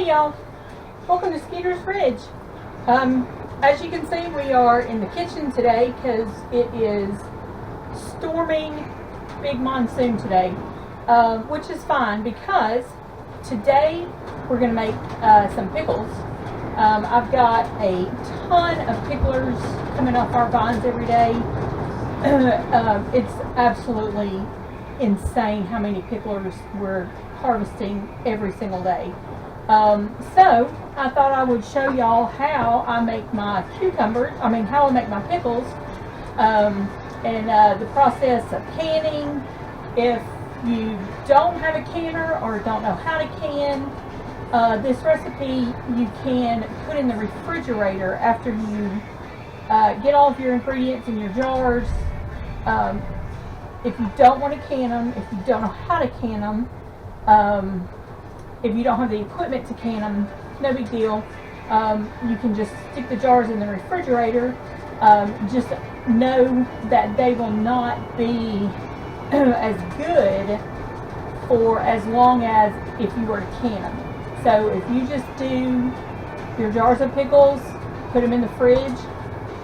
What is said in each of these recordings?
Hey y'all, welcome to Skeeter's Fridge. As you can see, we are in the kitchen today because it is storming big monsoon today, which is fine because today we're going to make some pickles. I've got a ton of picklers coming off our vines every day. It's absolutely insane how many picklers we're harvesting every single day. So I thought I would show y'all how I make my how I make my pickles, and the process of canning. If you don't have a canner or don't know how to can, this recipe you can put in the refrigerator after you get all of your ingredients in your jars. If you don't want to can them, if you don't know how to can them, if you don't have the equipment to can them, no big deal. You can just stick the jars in the refrigerator. Just know that they will not be as good for as long as if you were to can them. So if you just do your jars of pickles, put them in the fridge,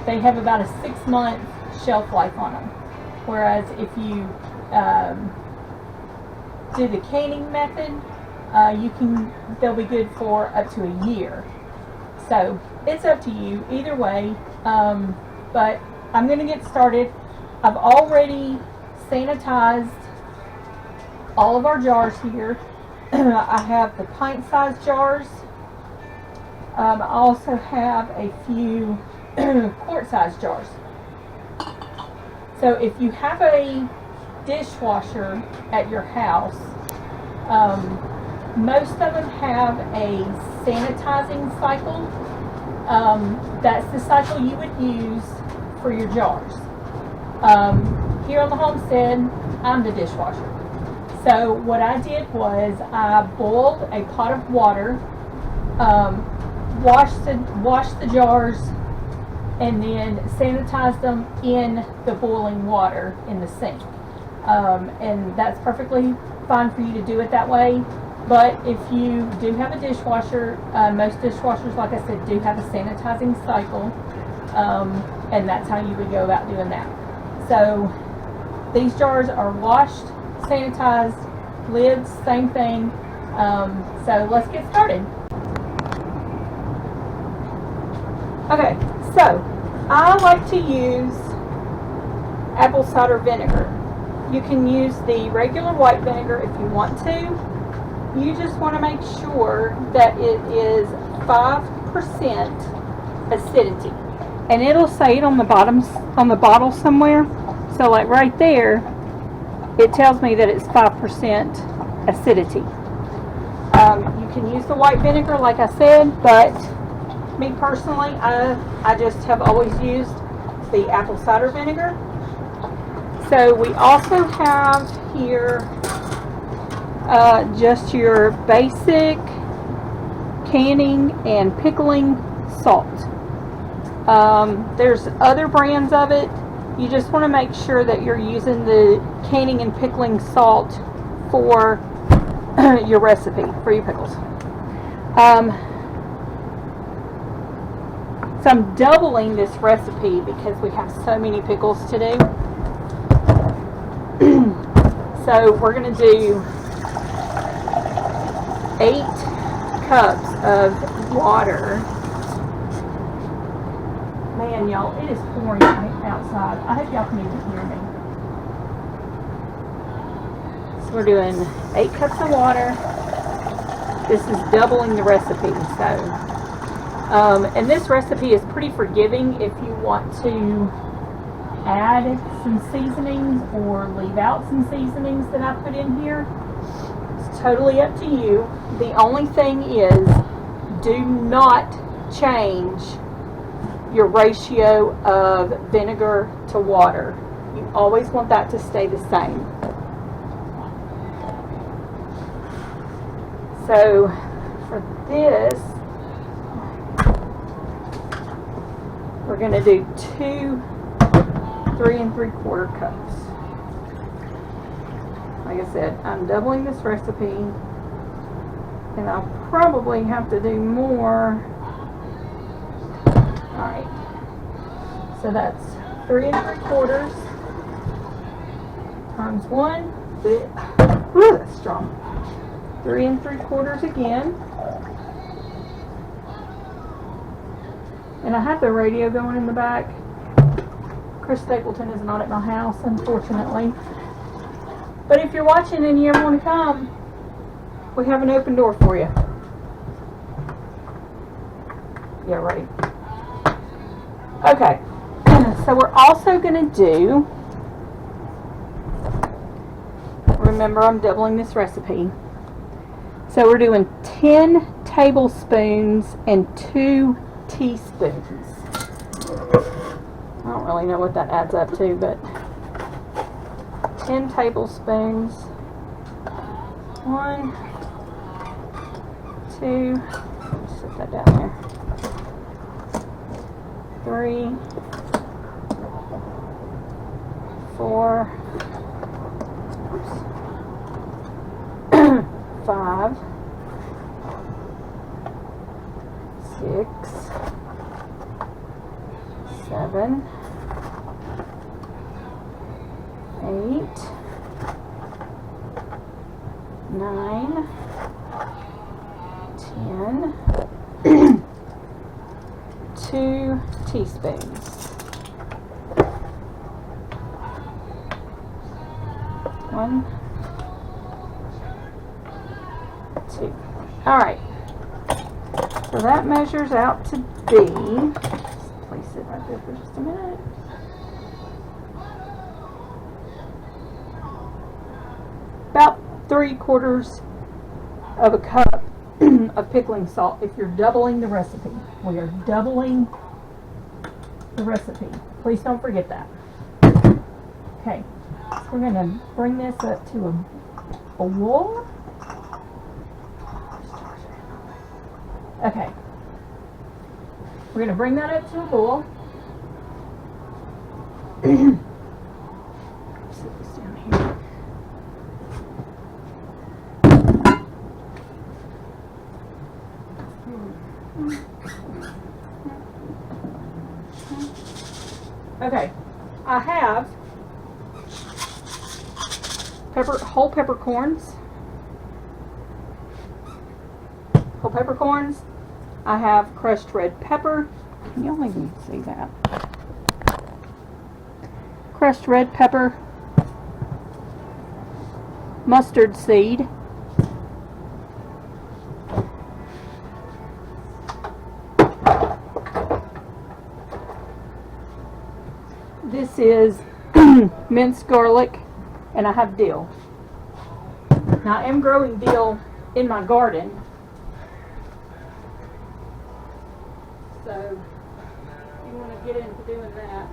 they have about a 6-month shelf life on them. Whereas if you do the canning method, they'll be good for up to a year. So it's up to you either way. But I'm going to get started. I've already sanitized all of our jars here. I have the pint-sized jars. I also have a few quart-sized jars. So if you have a dishwasher at your house, most of them have a sanitizing cycle. That's the cycle you would use for your jars. Here on the Homestead, I'm the dishwasher. So what I did was I boiled a pot of water, washed the jars, and then sanitized them in the boiling water in the sink. And that's perfectly fine for you to do it that way. But if you do have a dishwasher, most dishwashers, like I said, do have a sanitizing cycle, and that's how you would go about doing that. So these jars are washed, sanitized, lids, same thing. So let's get started. Okay, so I like to use apple cider vinegar. You can use the regular white vinegar if you want to. You just want to make sure that it is 5% acidity, and it'll say it on the bottle somewhere. So like right there, it tells me that it's 5% acidity. You can use the white vinegar, like I said, but me personally, I just have always used the apple cider vinegar. So we also have here just your basic canning and pickling salt. There's other brands of it. You just want to make sure that you're using the canning and pickling salt for your recipe, for your pickles. So I'm doubling this recipe because we have so many pickles to do. So we're going to do 8 cups of water. Man, y'all, it is pouring outside. I hope y'all can even hear me. So we're doing 8 cups of water. This is doubling the recipe. And this recipe is pretty forgiving if you want to add some seasonings or leave out some seasonings that I put in here. It's totally up to you. The only thing is, do not change your ratio of vinegar to water. You always want that to stay the same. So for this, we're going to do 2 3 3/4 cups. Like I said, I'm doubling this recipe. And I'll probably have to do more. Alright. So that's 3 3/4 times 1. Woo, that's strong. 3 3/4 again. And I have the radio going in the back. Chris Stapleton is not at my house, unfortunately. But if you're watching and you ever want to come, we have an open door for you. Yeah, right. Okay. So we're also going to do, remember I'm doubling this recipe. So we're doing 10 tablespoons and 2 teaspoons. I don't really know what that adds up to, but 10 tablespoons. 1, 2, set that down there. 3, 4, 5, 6, 7, 8, 9, 10, 2 teaspoons. 1, 2. All right. So that measures out to be, let's place it right there for just a minute. About 3/4 of a cup of pickling salt if you're doubling the recipe. We are doubling the recipe. Please don't forget that. Okay, so we're going to bring this up to a boil. Okay, we're going to bring that up to a boil. Sit this down here. Okay, I have whole peppercorns. Whole peppercorns. I have crushed red pepper. Can y'all even see that? Crushed red pepper. Mustard seed. This is minced garlic, and I have dill. Now I am growing dill in my garden, so if you want to get into doing that.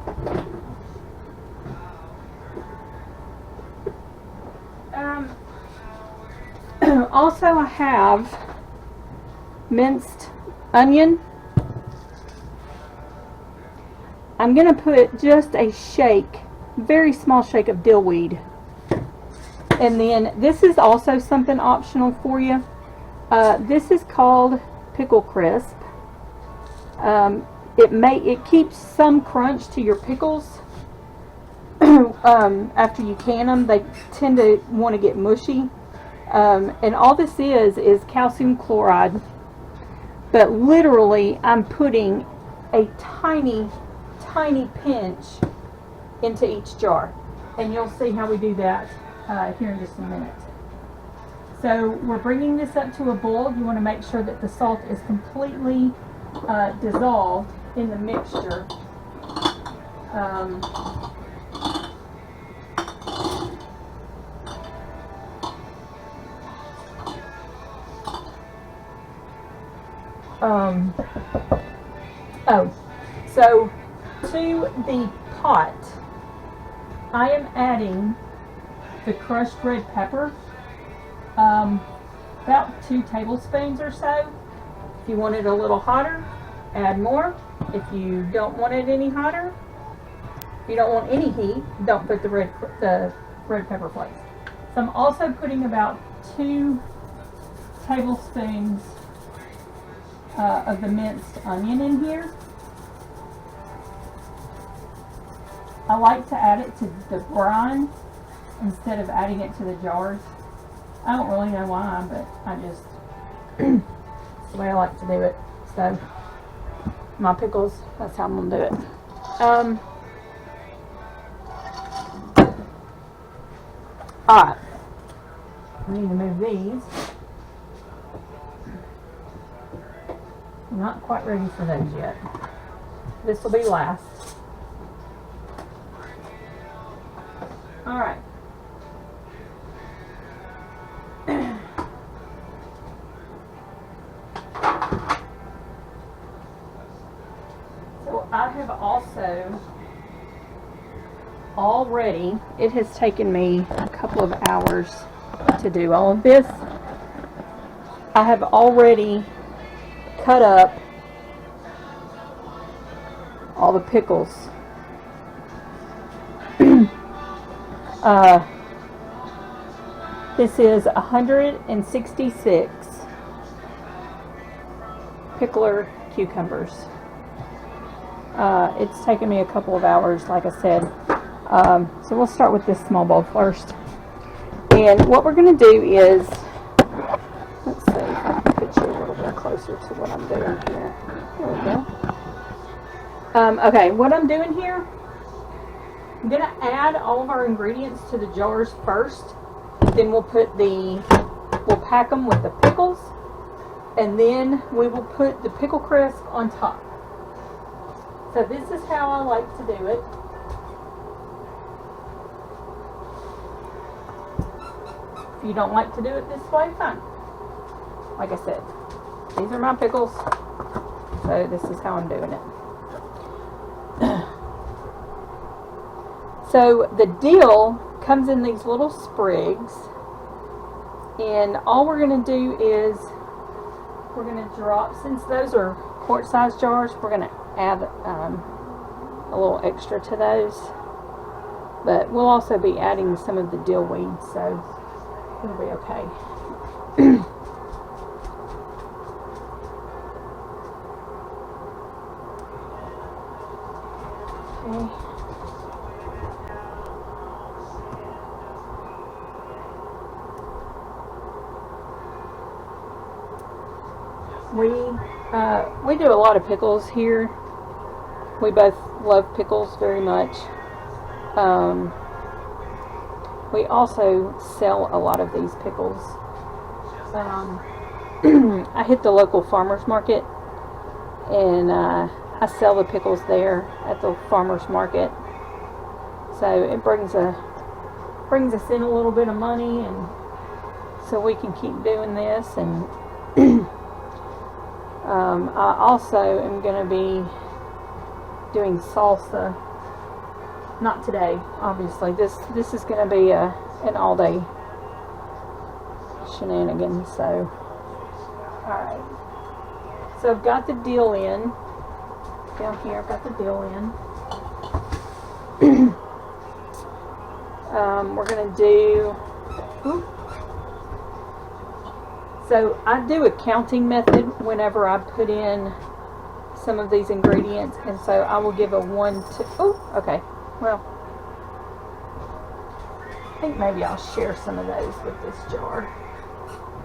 Also I have minced onion. I'm going to put just a shake, very small shake of dill weed. And then this is also something optional for you. This is called pickle crisp. It keeps some crunch to your pickles. After you can them, they tend to want to get mushy. And all this is calcium chloride. But literally, I'm putting a tiny pinch into each jar, and you'll see how we do that here in just a minute. So we're bringing this up to a boil. You want to make sure that the salt is completely dissolved in the mixture. So to the pot, I am adding the crushed red pepper, about 2 tablespoons or so. If you want it a little hotter, add more. If you don't want it any hotter, if you don't want any heat, don't put the red pepper flakes. So I'm also putting about 2 tablespoons of the minced onion in here. I like to add it to the brine instead of adding it to the jars. I don't really know why, but I just, it's the way I like to do it. So, my pickles, that's how I'm going to do it. Alright, I need to move these. I'm not quite ready for those yet. This will be last. Alright. So I have also already, it has taken me a couple of hours to do all of this. I have already cut up all the pickles. This is 166 pickler cucumbers. It's taken me a couple of hours, like I said. So we'll start with this small bowl first. And what we're going to do is, let's see if I can put you a little bit closer to what I'm doing here. There we go. Okay, what I'm doing here, I'm going to add all of our ingredients to the jars first. Then we'll pack them with the pickles. And then we will put the pickle crisp on top. So this is how I like to do it. If you don't like to do it this way, fine. Like I said, these are my pickles. So this is how I'm doing it. So the dill comes in these little sprigs, and all we're going to do is we're going to drop, since those are quart-sized jars, we're going to add a little extra to those, but we'll also be adding some of the dill weed, so it'll be okay. Okay. We do a lot of pickles here. We both love pickles very much. We also sell a lot of these pickles. I hit the local farmers market, and I sell the pickles there at the farmers market. So it brings us in a little bit of money, and so we can keep doing this. And I also am going to be doing salsa. Not today, obviously. This is going to be an all-day shenanigan. So, alright. So I've got the dill in. Down here, I've got the dill in. We're going to do... Oops. So I do a counting method whenever I put in some of these ingredients, and so I will give a 1, 2. Oh, okay. Well, I think maybe I'll share some of those with this jar.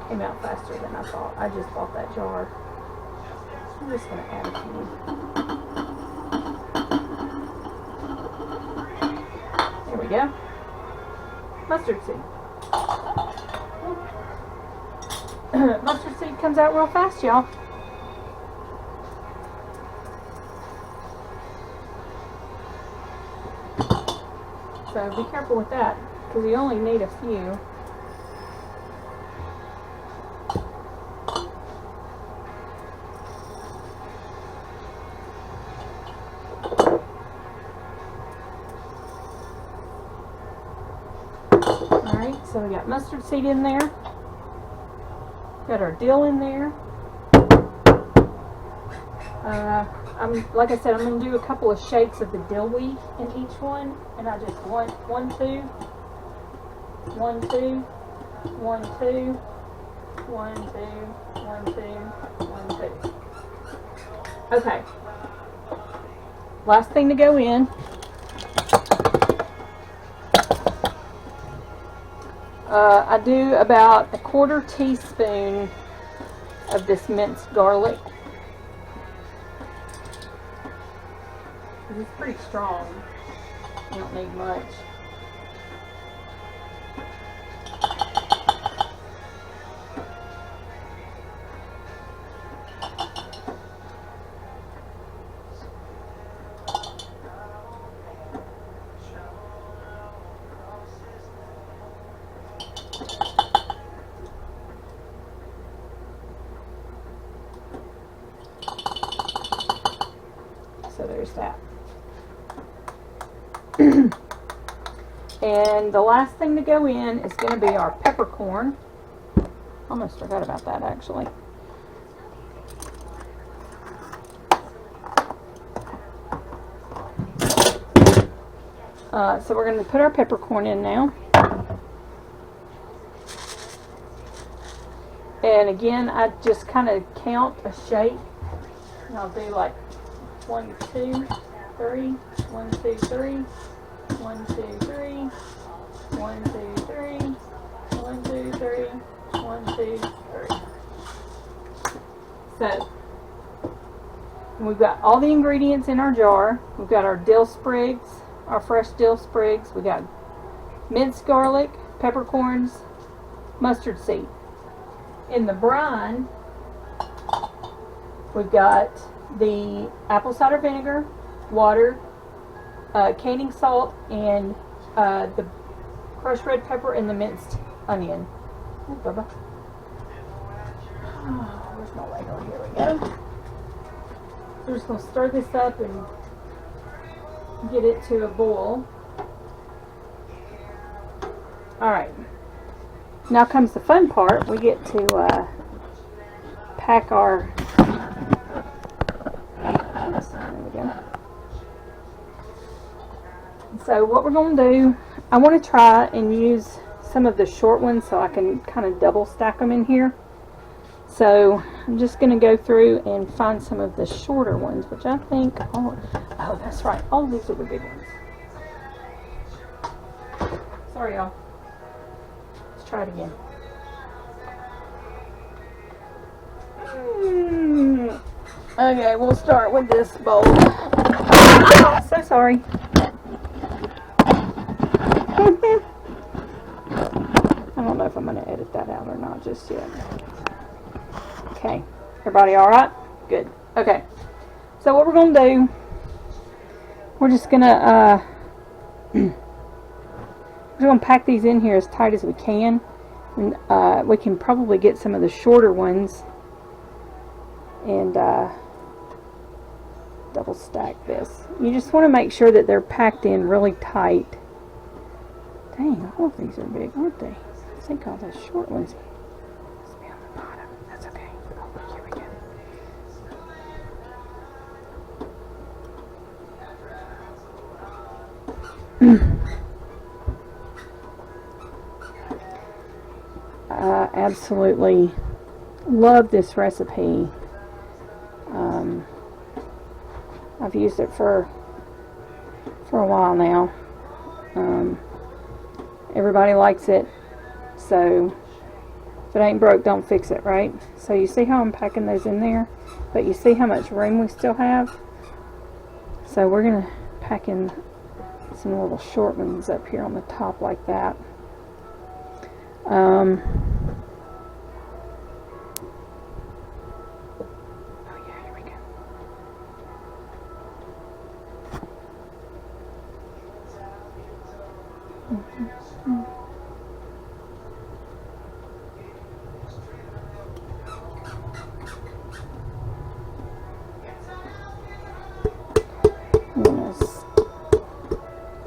Came out faster than I thought. I just bought that jar. I'm just going to add a few. There we go. Mustard seed. Mustard seed comes out real fast, y'all. So be careful with that, because you only need a few. Alright, so we got mustard seed in there. Got our dill in there. Like I said, I'm going to do a couple of shakes of the dill weed in each one, and I just 1, 2, 1, 2, 1, 2, 1, 2, 1, 2, 1, 2. Okay. Last thing to go in. I do about a 1/4 teaspoon of this minced garlic. It's pretty strong. You don't need much. So there's that. And the last thing to go in is going to be our peppercorn. Almost forgot about that, actually. So we're going to put our peppercorn in now. And again, I just kind of count a shake. And I'll do like 1, 2, 3, 1, 2, 3, 1, 2, 3, 1, 2, 3, 1, 2, 3, 1, 2, 3. So we've got all the ingredients in our jar. We've got our dill sprigs, our fresh dill sprigs. We got minced garlic, peppercorns, mustard seed. In the brine, we've got the apple cider vinegar, water, caning salt, and the crushed red pepper and the minced onion. Ooh, Bubba. Oh, where's my Lego? Here we go. We're just going to stir this up and get it to a boil. Alright. Now comes the fun part. We get to pack our... There we go. So what we're going to do, I want to try and use some of the short ones so I can kind of double stack them in here. So I'm just going to go through and find some of the shorter ones, which I think, oh that's right, all of these are the big ones. Sorry y'all. Let's try it again. Okay, we'll start with this bowl. Oh, so sorry. I don't know if I'm going to edit that out or not just yet. Okay, everybody all right? Good. Okay, so what we're going to do, we're just going to pack these in here as tight as we can. And we can probably get some of the shorter ones and double stack this. You just want to make sure that they're packed in really tight. Dang, all of these are big, aren't they? I think all the short ones must be on the bottom. That's okay. Oh, here we go. I absolutely love this recipe. I've used it for a while now. Everybody likes it, so if it ain't broke, don't fix it, right? So you see how I'm packing those in there, but you see how much room we still have? So we're gonna pack in some little short ones up here on the top like that.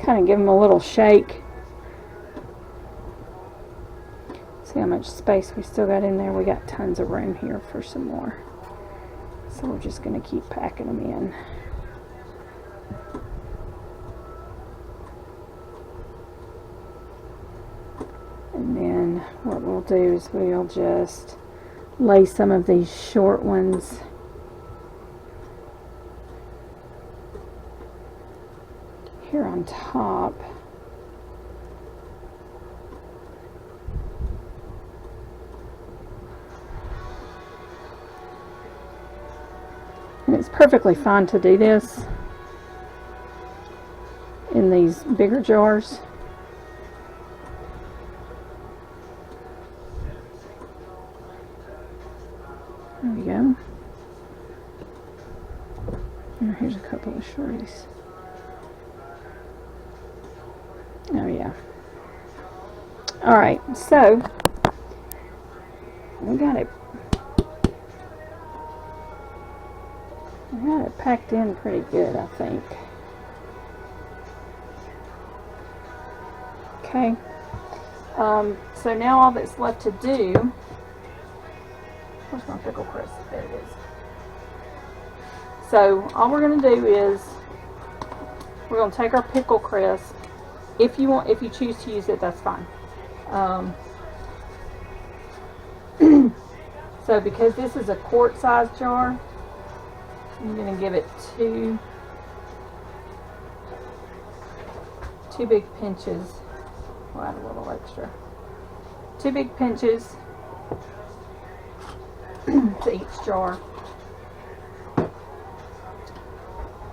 Kind of give them a little shake. See how much space we still got in there. We got tons of room here for some more. So we're just going to keep packing them in. And then what we'll do is we'll just lay some of these short ones here on top. And it's perfectly fine to do this in these bigger jars. There we go. And here's a couple of shorties. Oh yeah. Alright, so we got it packed in pretty good, I think. Okay. So now all that's left to do, where's my pickle crisp? There it is. So all we're going to do is we're going to take our pickle crisp. If you choose to use it, that's fine. So because this is a quart size jar, I'm going to give it two big pinches. We'll add a little extra. 2 big pinches to each jar.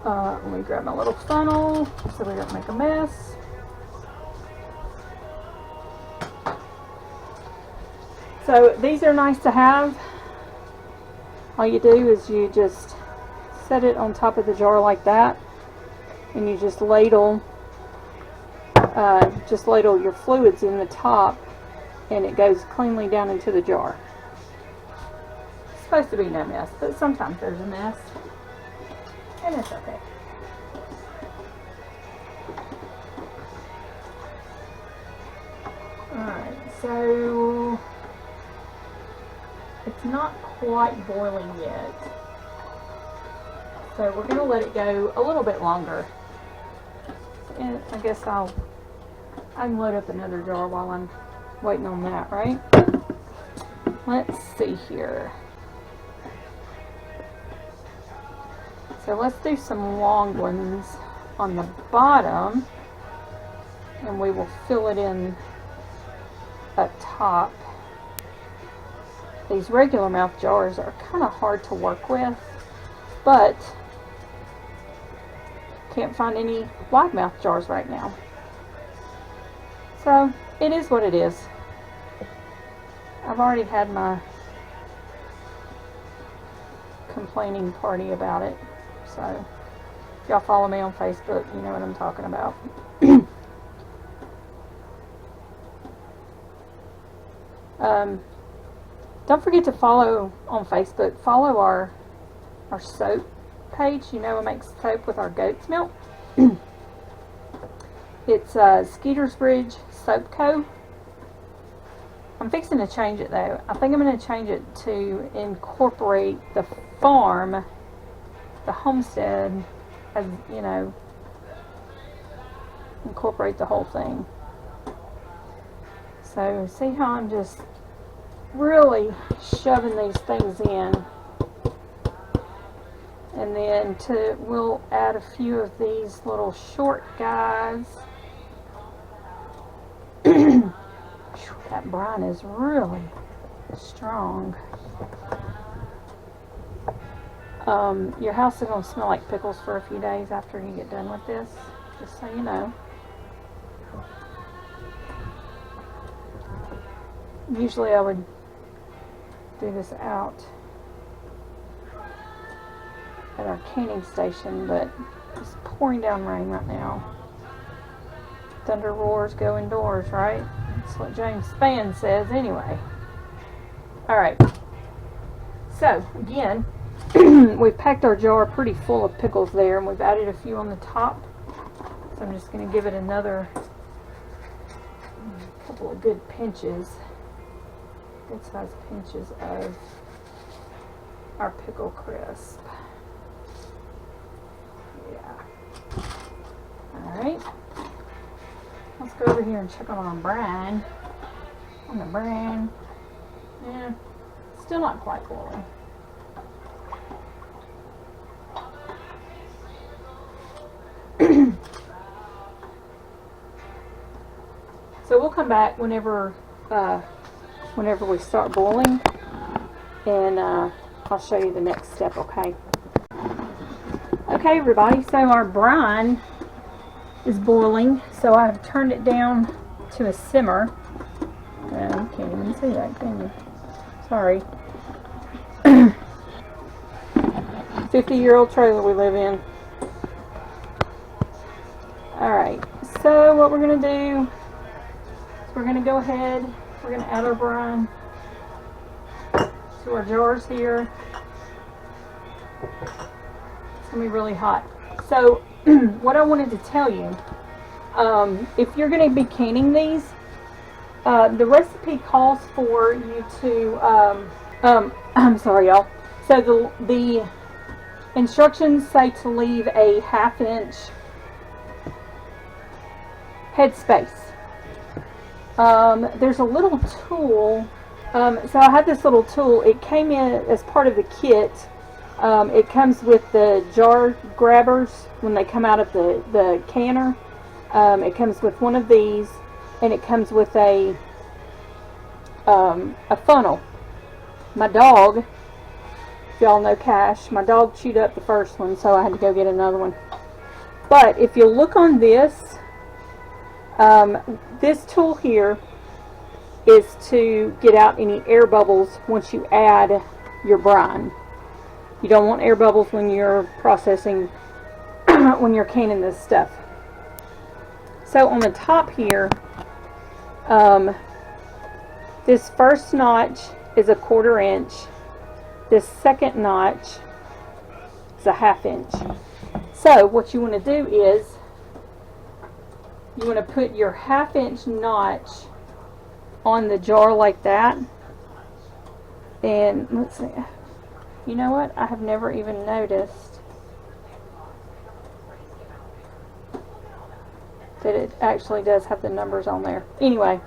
Let me grab my little funnel so we don't make a mess. So these are nice to have. All you do is you just set it on top of the jar like that, and you just ladle your fluids in the top, and it goes cleanly down into the jar. It's supposed to be no mess, but sometimes there's a mess, and it's okay. Alright, so it's not quite boiling yet, so we're going to let it go a little bit longer, and I guess I can load up another jar while I'm waiting on that, right? Let's see here. So let's do some long ones on the bottom, and we will fill it in up top. These regular mouth jars are kind of hard to work with, but can't find any wide mouth jars right now. So it is what it is. I've already had my complaining party about it. So if y'all follow me on Facebook, you know what I'm talking about. Don't forget to follow on Facebook. Follow our soap page. You know, we make soap with our goat's milk. It's Skeeter's Bridge Soap Co. I'm fixing to change it though. I think I'm going to change it to incorporate the farm, the homestead, as you know, incorporate the whole thing. So see how I'm just really shoving these things in, and then we'll add a few of these little short guys. That brine is really strong. Your house is going to smell like pickles for a few days after you get done with this, just so you know. Usually I would do this out at our canning station, but it's pouring down rain right now. Thunder roars, go indoors, right? That's what James Spann says anyway. Alright, so again, we've packed our jar pretty full of pickles there, and we've added a few on the top. So I'm just going to give it another couple of good pinches, good sized pinches of our pickle crisp. Yeah. Alright. Let's go over here and check on our brine. On the brine. Yeah, Still not quite boiling. So we'll come back whenever we start boiling, and I'll show you the next step, okay? Okay, everybody, so our brine is boiling, so I've turned it down to a simmer. You can't even see that, can you? Sorry. 50-year-old trailer we live in. Alright, so what we're going to do is we're going to go ahead, we're going to add our brine to our jars here. It's going to be really hot. So, what I wanted to tell you, if you're going to be canning these, the recipe calls for you to, I'm sorry y'all, so the instructions say to leave a 1/2 inch headspace. There's a little tool, so I had this little tool, it came in as part of the kit. It comes with the jar grabbers when they come out of the canner. It comes with one of these, and it comes with a funnel. My dog, if y'all know Cash, my dog chewed up the first one, so I had to go get another one. But if you look on this, this tool here is to get out any air bubbles once you add your brine. You don't want air bubbles when you're processing, when you're canning this stuff. So on the top here, this first notch is a 1/4 inch. This second notch is a 1/2 inch. So what you want to do is you want to put your 1/2 inch notch on the jar like that. And let's see. You know what? I have never even noticed that it actually does have the numbers on there. Anyway,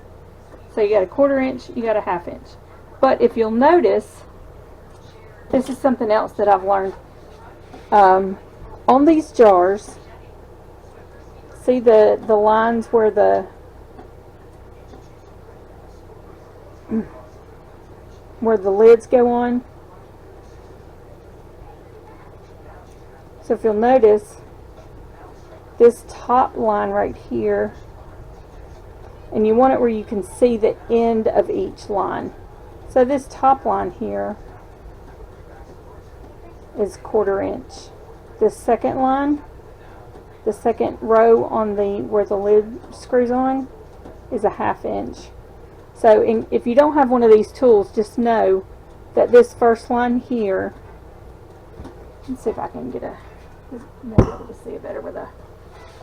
so you got a 1/4 inch, you got a 1/2 inch. But if you'll notice, this is something else that I've learned. On these jars, see the lines where the lids go on? So if you'll notice, this top line right here, and you want it where you can see the end of each line. So this top line here is 1/4 inch. This second line, the second row on where the lid screws on, is a 1/2 inch. So if you don't have one of these tools, just know that this first line here, let's see if I can get maybe able to see it better with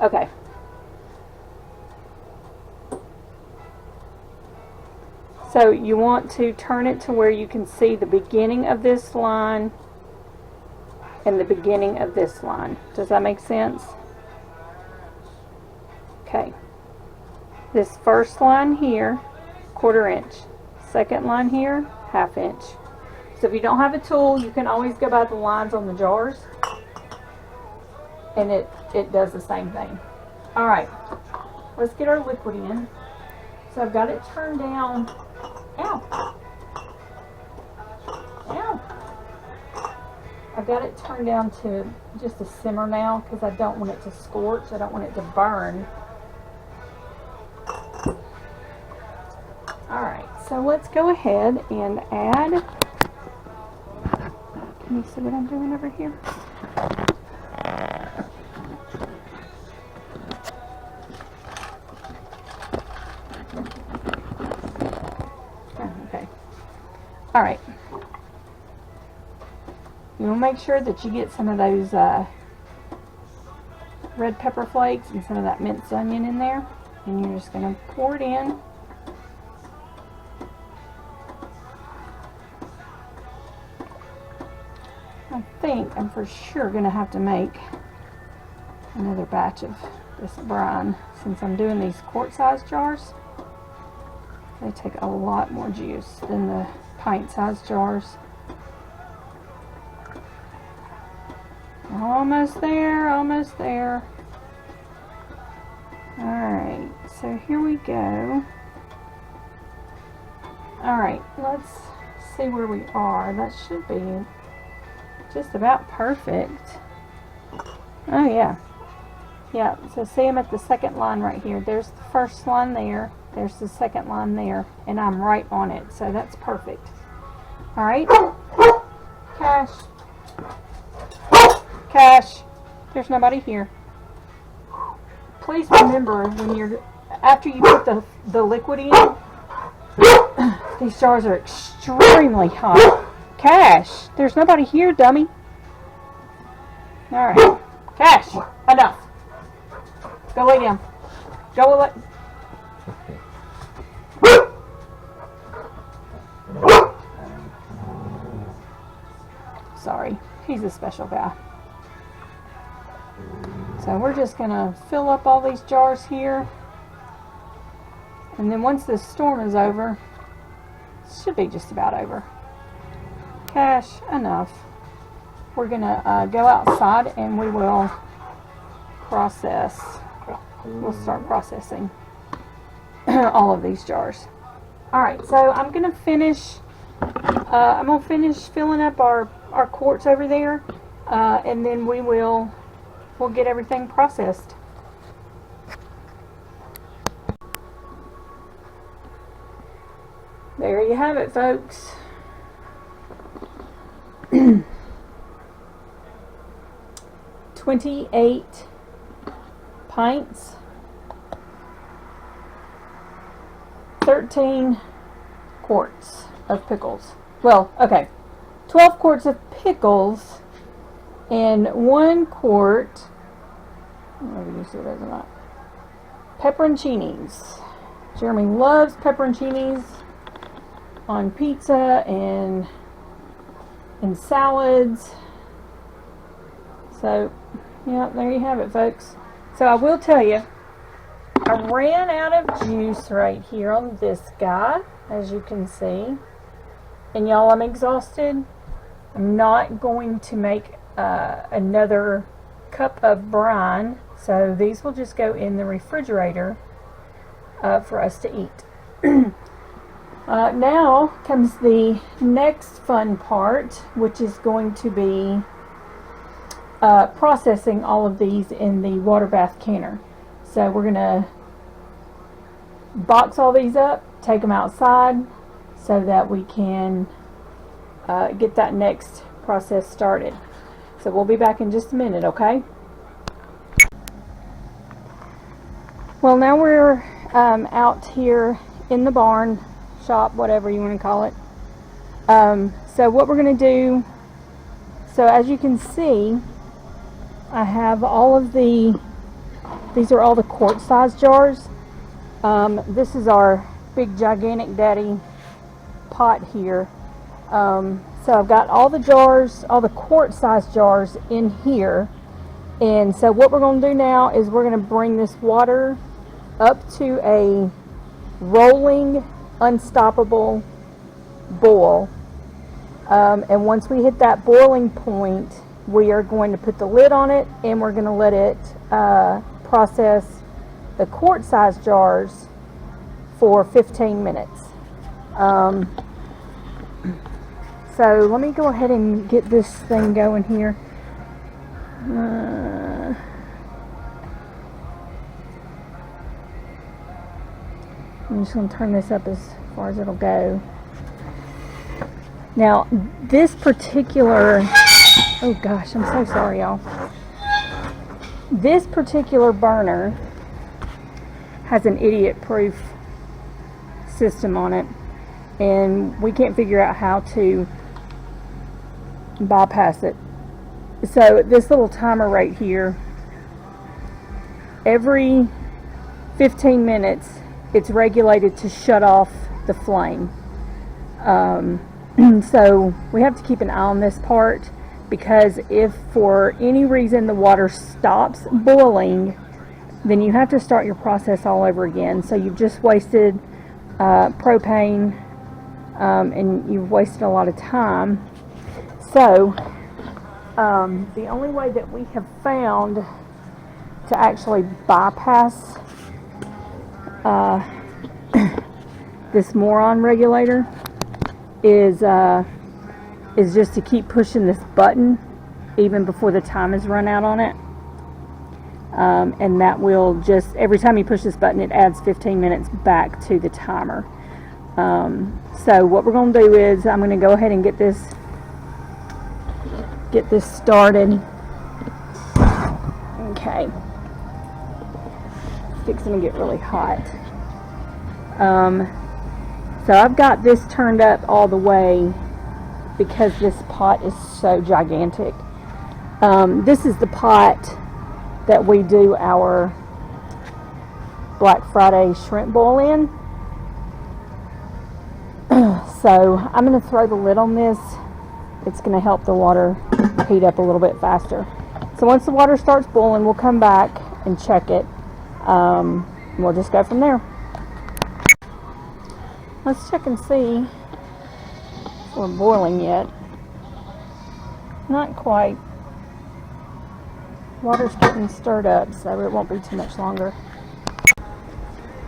okay. So you want to turn it to where you can see the beginning of this line and the beginning of this line. Does that make sense? Okay. This first line here, 1/4 inch. Second line here, 1/2 inch. So if you don't have a tool, you can always go by the lines on the jars, and it does the same thing. Alright, let's get our liquid in. So I've got it turned down. Ow! Ow! I've got it turned down to just a simmer now because I don't want it to scorch. I don't want it to burn. Alright, so let's go ahead and add. Can you see what I'm doing over here? Okay. Alright. You want to make sure that you get some of those red pepper flakes and some of that minced onion in there. And you're just going to pour it in. I'm for sure going to have to make another batch of this brine since I'm doing these quart-sized jars. They take a lot more juice than pint-sized jars. Almost there, almost there. Alright, so here we go. Alright, let's see where we are. That should be just about perfect. Oh yeah. Yeah, so see, I'm at the second line right here. There's the first line there. There's the second line there. And I'm right on it. So that's perfect. Alright. Cash. Cash. There's nobody here. Please remember when you're, after you put the liquid in, these jars are extremely hot. Cash. There's nobody here, dummy. Alright. Cash. Enough. Go lay down. Go lay. Sorry, he's a special guy. So we're just gonna fill up all these jars here, and then once this storm is over, it should be just about over. Cash, enough. We're gonna go outside and we will process. We'll start processing all of these jars. Alright, so I'm gonna finish filling up our quarts over there, and then we'll get everything processed. There you have it, folks. 28 pints, 13 quarts of pickles. Well, okay, 12 quarts of pickles and 1 quart, maybe you see those or not, pepperoncinis. Jeremy loves pepperoncinis on pizza and in salads. So, yeah, there you have it, folks. So I will tell you, I ran out of juice right here on this guy, as you can see. And y'all, I'm exhausted. I'm not going to make another cup of brine, so these will just go in the refrigerator for us to eat. Now comes the next fun part, which is going to be processing all of these in the water bath canner. So we're gonna box all these up, take them outside so that we can get that next process started. So we'll be back in just a minute, okay? Well, now we're out here in the barn, shop, whatever you want to call it. So what we're going to do, so as you can see, I have all of these are all the quart size jars. This is our big gigantic daddy pot here. So I've got all the jars, all the quart size jars in here. And so what we're going to do now is we're going to bring this water up to a rolling, unstoppable boil. And once we hit that boiling point, we are going to put the lid on it and we're going to let it process the quart size jars for 15 minutes. So let me go ahead and get this thing going here. I'm just going to turn this up as far as it'll go. Now, this particular, oh gosh, I'm so sorry, y'all. This particular burner has an idiot-proof system on it, and we can't figure out how to bypass it. So this little timer right here, every 15 minutes, it's regulated to shut off the flame. So we have to keep an eye on this part, because if for any reason the water stops boiling, then you have to start your process all over again. So you've just wasted propane, and you've wasted a lot of time. So the only way that we have found to actually bypass this moron regulator is just to keep pushing this button even before the time is run out on it. And that will just, every time you push this button, it adds 15 minutes back to the timer. So what we're going to do is I'm going to go ahead and get this started. Okay. It's fixing to get really hot. So I've got this turned up all the way because this pot is so gigantic. This is the pot that we do our Black Friday shrimp boil in. So I'm going to throw the lid on this. It's going to help the water heat up a little bit faster. So once the water starts boiling, we'll come back and check it. We'll just go from there. Let's check and see if we're boiling yet. Not quite. Water's getting stirred up, so it won't be too much longer.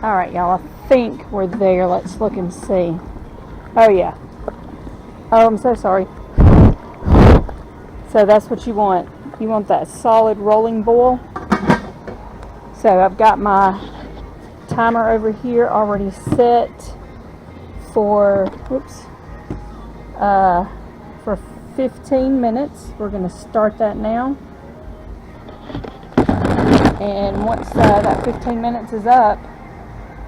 Alright, y'all, I think we're there. Let's look and see. Oh, yeah. Oh, I'm so sorry. So that's what you want. You want that solid rolling boil. So I've got my timer over here already set for, for 15 minutes. We're going to start that now. And once that 15 minutes is up,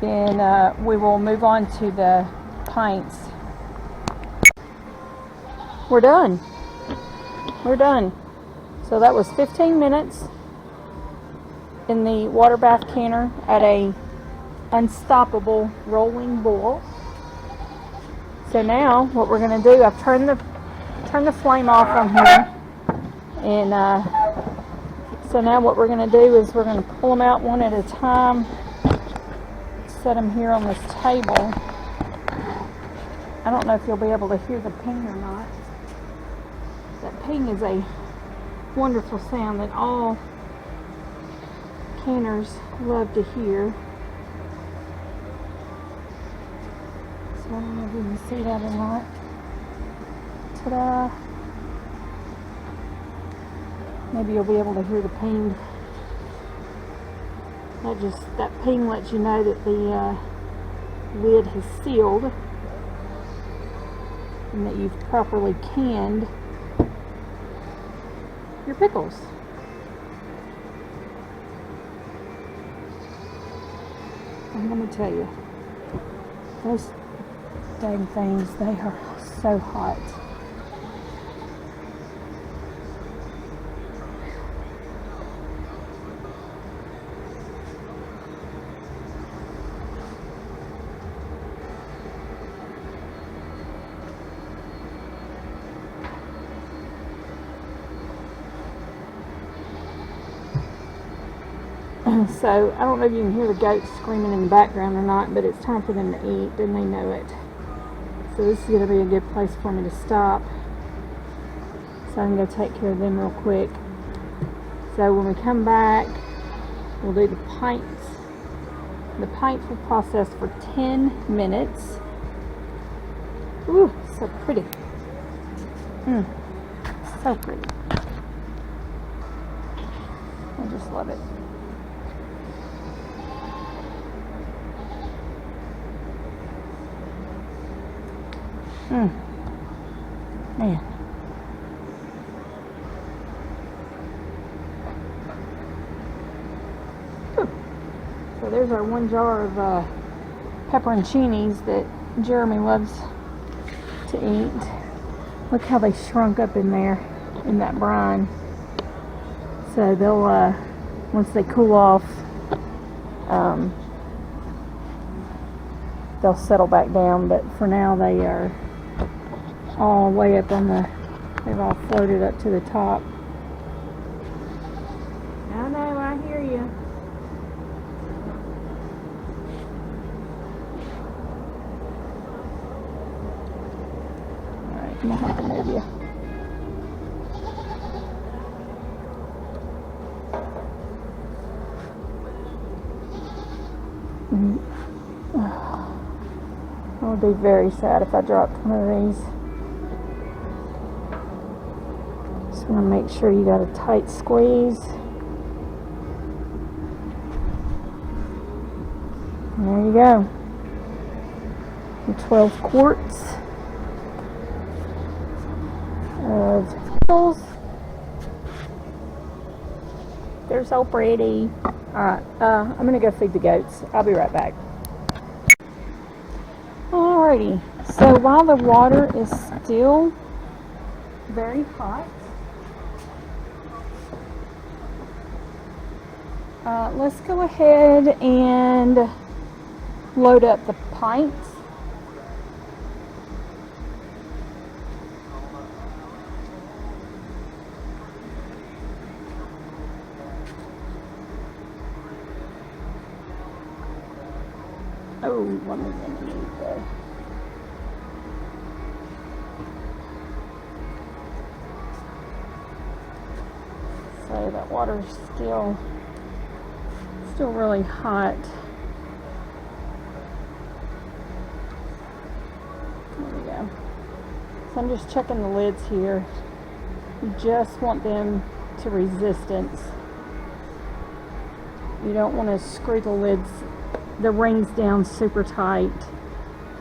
then we will move on to the pints. We're done. We're done. So that was 15 minutes in the water bath canner at a unstoppable rolling boil. So now what we're going to do, I've turned the flame off on here, and so now what we're going to do is we're going to pull them out one at a time, set them here on this table. I don't know if you'll be able to hear the ping or not. That ping is a wonderful sound that all canners love to hear. So I don't know if you can see that or not. Ta-da! Maybe you'll be able to hear the ping. That ping lets you know that the lid has sealed and that you've properly canned your pickles. I'm going to tell you, those dang things, they are so hot. So, I don't know if you can hear the goats screaming in the background or not, but it's time for them to eat, and they know it. So this is going to be a good place for me to stop. So I'm going to take care of them real quick. So when we come back, we'll do the pints. The pints will process for 10 minutes. Ooh, so pretty. So pretty. I just love it. Man. So there's our one jar of pepperoncinis that Jeremy loves to eat. Look how they shrunk up in there in that brine. So they'll once they cool off, they'll settle back down, but for now they are all way up on the, they've all floated up to the top. I know, I hear you. I'm gonna have to move you. I would be very sad if I dropped one of these. Just want to make sure you got a tight squeeze. And there you go. The 12 quarts of Pickles. They're so pretty. Alright, I'm going to go feed the goats. I'll be right back. Alrighty, so while the water is still very hot, let's go ahead and load up the pints. Oh, one of them need there. So that water's still really hot. There we go. So I'm just checking the lids here. You just want them to resistance. You don't want to screw the lids, the rings down super tight,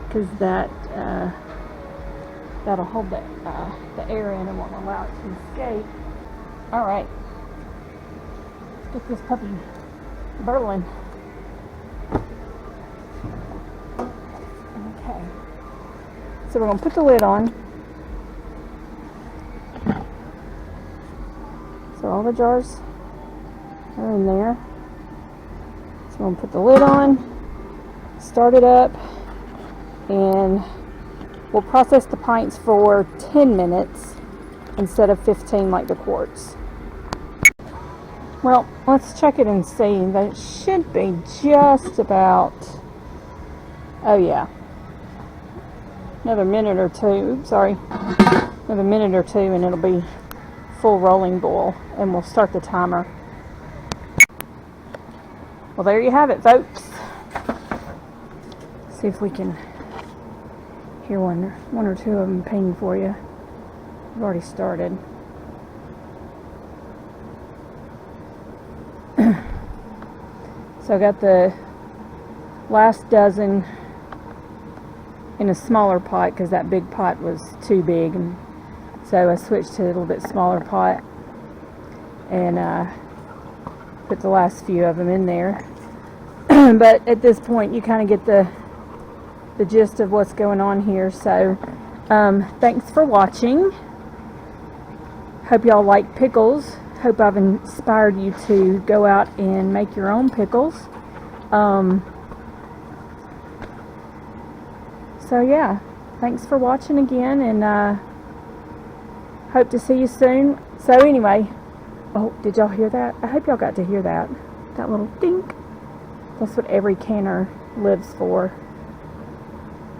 because that'll hold the air in and won't allow it to escape. All right, let's get this puppy burling. Okay, so we're gonna put the lid on. So all the jars are in there. So I'm going to put the lid on, start it up, and we'll process the pints for 10 minutes instead of 15 like the quarts. Well, let's check it and see. That should be just about, oh yeah, another minute or two, oops, sorry, another minute or two and it'll be full rolling boil, and we'll start the timer. Well, there you have it, folks. See if we can hear one or two of them ping for you. I've already started. So I got the last dozen in a smaller pot because that big pot was too big, and so I switched to a little bit smaller pot and put the last few of them in there. But at this point you kind of get the gist of what's going on here. So thanks for watching. Hope y'all like pickles. Hope I've inspired you to go out and make your own pickles. So yeah, thanks for watching again, and hope to see you soon. So anyway, oh, did y'all hear that? I hope y'all got to hear that. That little dink. That's what every canner lives for.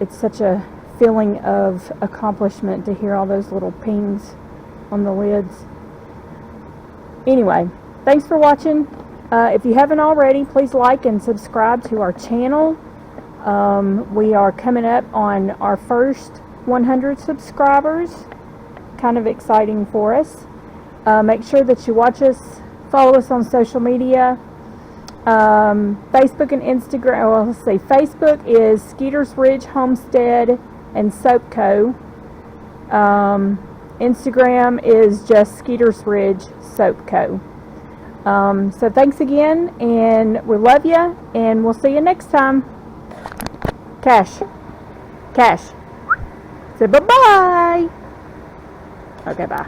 It's such a feeling of accomplishment to hear all those little pings on the lids. Anyway, thanks for watching. If you haven't already, please like and subscribe to our channel. We are coming up on our first 100 subscribers. Kind of exciting for us. Make sure that you watch us, follow us on social media, Facebook and Instagram. Well, let's see, Facebook is Skeeters Ridge Homestead and Soap Co. Instagram is just Skeeters Ridge Soap Co. So thanks again, and we love you, and we'll see you next time. Cash. Say bye-bye. Okay, bye.